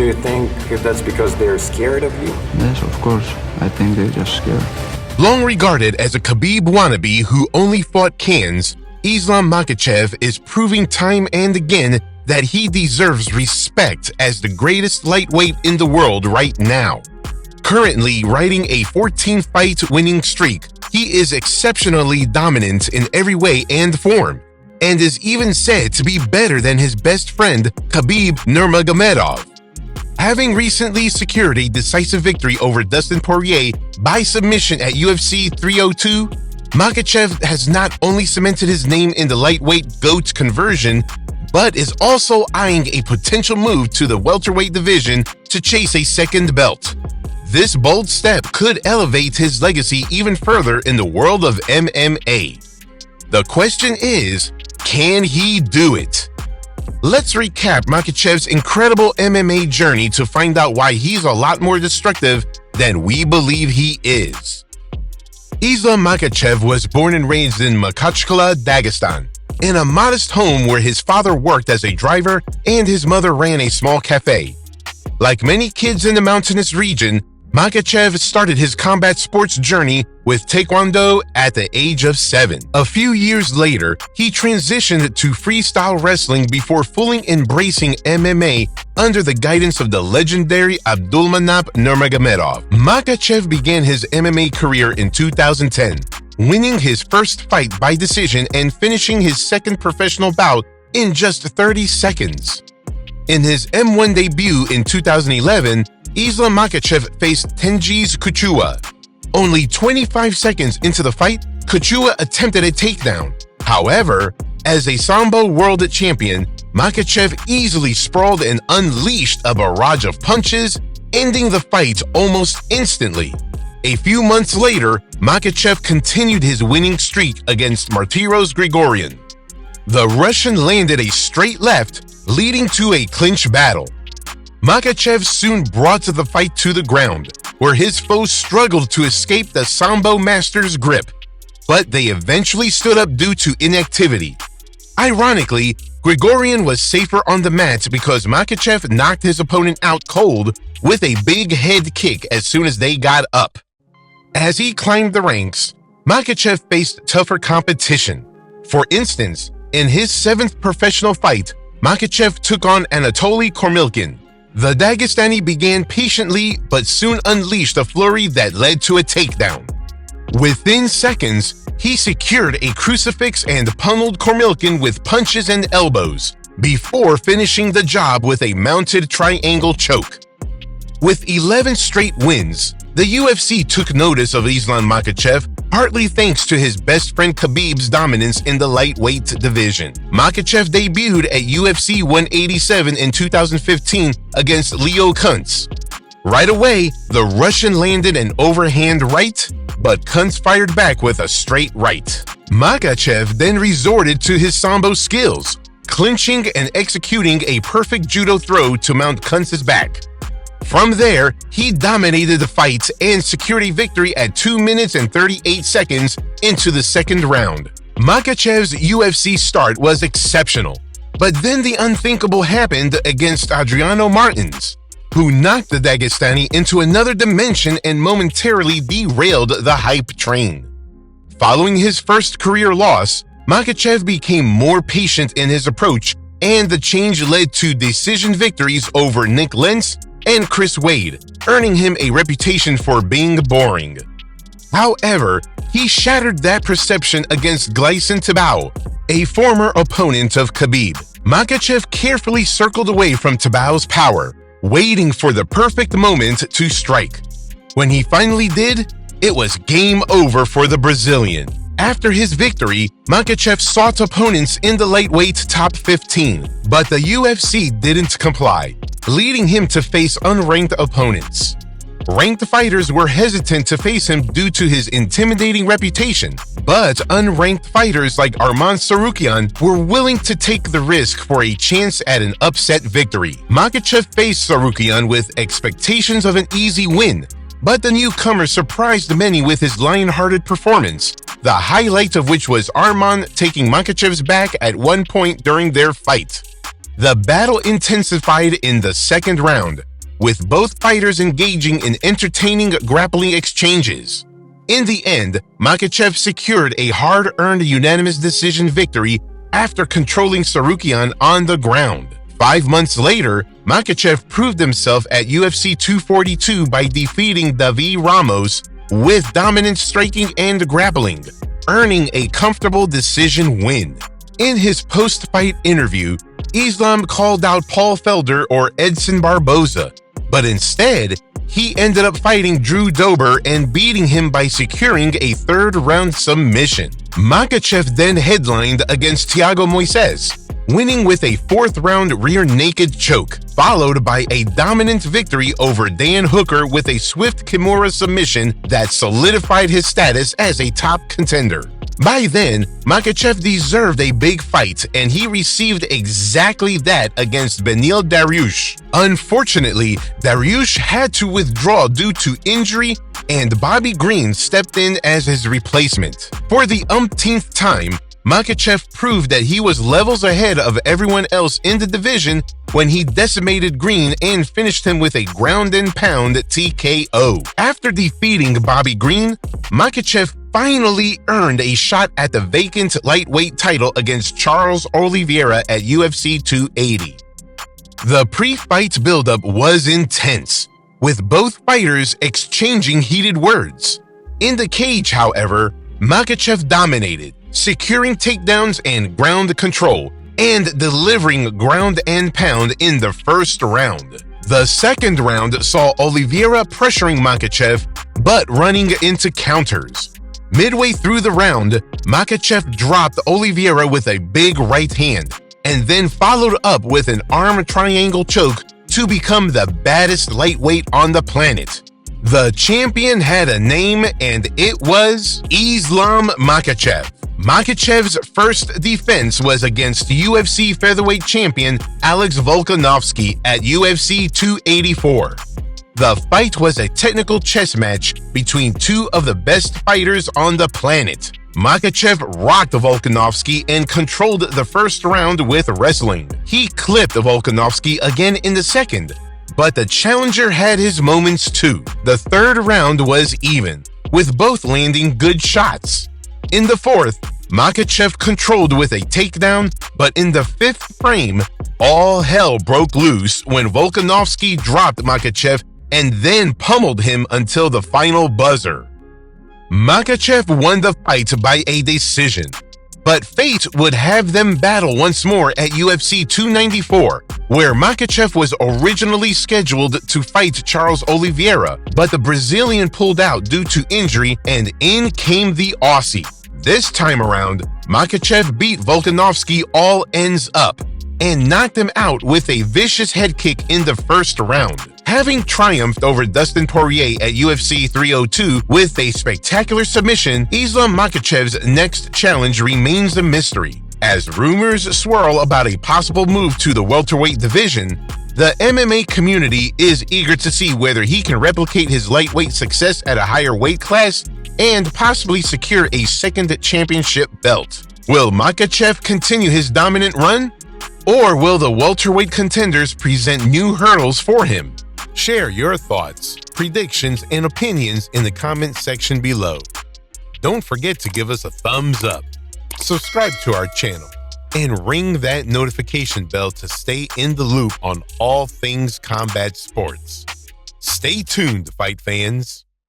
do you think that's because they're scared of you? Yes, of course. I think they're just scared. Long regarded as a Khabib wannabe who only fought cans, Islam Makhachev is proving time and again that he deserves respect as the greatest lightweight in the world right now. Currently riding a 14-fight winning streak, he is exceptionally dominant in every way and form, and is even said to be better than his best friend Khabib Nurmagomedov. Having recently secured a decisive victory over Dustin Poirier by submission at UFC 302, Makhachev has not only cemented his name in the lightweight GOAT conversion, but is also eyeing a potential move to the welterweight division to chase a second belt. This bold step could elevate his legacy even further in the world of MMA. The question is, can he do it? Let's recap Makhachev's incredible MMA journey to find out why he's a lot more destructive than we believe he is. Islam Makhachev was born and raised in Makhachev, Dagestan, in a modest home where his father worked as a driver and his mother ran a small cafe. Like many kids in the mountainous region, Makhachev started his combat sports journey with Taekwondo at the age of 7. A few years later, he transitioned to freestyle wrestling before fully embracing MMA under the guidance of the legendary Abdulmanap Nurmagomedov. Makhachev began his MMA career in 2010, winning his first fight by decision and finishing his second professional bout in just 30 seconds. In his M1 debut in 2011, Islam Makhachev faced Tengiz Kuchua. Only 25 seconds into the fight, Kuchua attempted a takedown. However, as a Sambo world champion, Makhachev easily sprawled and unleashed a barrage of punches, ending the fight almost instantly. A few months later, Makhachev continued his winning streak against Martiros Grigorian. The Russian landed a straight left, leading to a clinch battle. Makhachev soon brought the fight to the ground, where his foes struggled to escape the Sambo master's grip, but they eventually stood up due to inactivity. Ironically, Grigorian was safer on the mat because Makhachev knocked his opponent out cold with a big head kick as soon as they got up. As he climbed the ranks, Makhachev faced tougher competition. For instance, in his 7th professional fight, Makhachev took on Anatoly Kormilkin. The Dagestani began patiently but soon unleashed a flurry that led to a takedown. Within seconds, he secured a crucifix and pummeled Kormilkin with punches and elbows, before finishing the job with a mounted triangle choke. With 11 straight wins, the UFC took notice of Islam Makhachev, partly thanks to his best friend Khabib's dominance in the lightweight division. Makhachev debuted at UFC 187 in 2015 against Leo Kuntz. Right away, the Russian landed an overhand right, but Kuntz fired back with a straight right. Makhachev then resorted to his Sambo skills, clinching and executing a perfect judo throw to mount Kuntz's back. From there, he dominated the fight and secured a victory at 2 minutes and 38 seconds into the second round. Makhachev's UFC start was exceptional, but then the unthinkable happened against Adriano Martins, who knocked the Dagestani into another dimension and momentarily derailed the hype train. Following his first career loss, Makhachev became more patient in his approach, and the change led to decision victories over Nick Lentz and Chris Wade, earning him a reputation for being boring. However, he shattered that perception against Gleison Tibau, a former opponent of Khabib. Makhachev carefully circled away from Tibau's power, waiting for the perfect moment to strike. When he finally did, it was game over for the Brazilian. After his victory, Makhachev sought opponents in the lightweight top 15, but the UFC didn't comply, leading him to face unranked opponents. Ranked fighters were hesitant to face him due to his intimidating reputation, but unranked fighters like Arman Tsarukyan were willing to take the risk for a chance at an upset victory. Makhachev faced Tsarukyan with expectations of an easy win, but the newcomer surprised many with his lion-hearted performance, the highlight of which was Arman taking Makhachev's back at one point during their fight. The battle intensified in the second round, with both fighters engaging in entertaining grappling exchanges. In the end, Makhachev secured a hard-earned unanimous decision victory after controlling Tsarukyan on the ground. 5 months later, Makhachev proved himself at UFC 242 by defeating David Ramos with dominant striking and grappling, earning a comfortable decision win. In his post-fight interview, Islam called out Paul Felder or Edson Barboza, but instead, he ended up fighting Drew Dober and beating him by securing a third-round submission. Makhachev then headlined against Thiago Moises, winning with a fourth-round rear naked choke, followed by a dominant victory over Dan Hooker with a swift Kimura submission that solidified his status as a top contender. By then, Makhachev deserved a big fight, and he received exactly that against Beneil Dariush. Unfortunately, Dariush had to withdraw due to injury, and Bobby Green stepped in as his replacement. For the umpteenth time, Makhachev proved that he was levels ahead of everyone else in the division when he decimated Green and finished him with a ground and pound TKO. After defeating Bobby Green, Makhachev finally earned a shot at the vacant lightweight title against Charles Oliveira at UFC 280. The pre-fight buildup was intense, with both fighters exchanging heated words. In the cage, however, Makhachev dominated, securing takedowns and ground control, and delivering ground and pound in the first round. The second round saw Oliveira pressuring Makhachev, but running into counters. Midway through the round, Makhachev dropped Oliveira with a big right hand, and then followed up with an arm triangle choke to become the baddest lightweight on the planet. The champion had a name, and it was Islam Makhachev. Makhachev's first defense was against UFC featherweight champion Alex Volkanovski at UFC 284. The fight was a technical chess match between two of the best fighters on the planet. Makhachev rocked Volkanovski and controlled the first round with wrestling. He clipped Volkanovski again in the second, but the challenger had his moments too. The third round was even, with both landing good shots. In the fourth, Makhachev controlled with a takedown, but in the fifth frame, all hell broke loose when Volkanovski dropped Makhachev and then pummeled him until the final buzzer. Makhachev won the fight by a decision, but fate would have them battle once more at UFC 294, where Makhachev was originally scheduled to fight Charles Oliveira, but the Brazilian pulled out due to injury, and in came the Aussie. This time around, Makhachev beat Volkanovski all ends up and knocked him out with a vicious head kick in the first round. Having triumphed over Dustin Poirier at UFC 302 with a spectacular submission, Islam Makhachev's next challenge remains a mystery. As rumors swirl about a possible move to the welterweight division, the MMA community is eager to see whether he can replicate his lightweight success at a higher weight class and possibly secure a second championship belt. Will Makhachev continue his dominant run? Or will the welterweight contenders present new hurdles for him? Share your thoughts, predictions, and opinions in the comment section below. Don't forget to give us a thumbs up, subscribe to our channel, and ring that notification bell to stay in the loop on all things combat sports. Stay tuned, fight fans.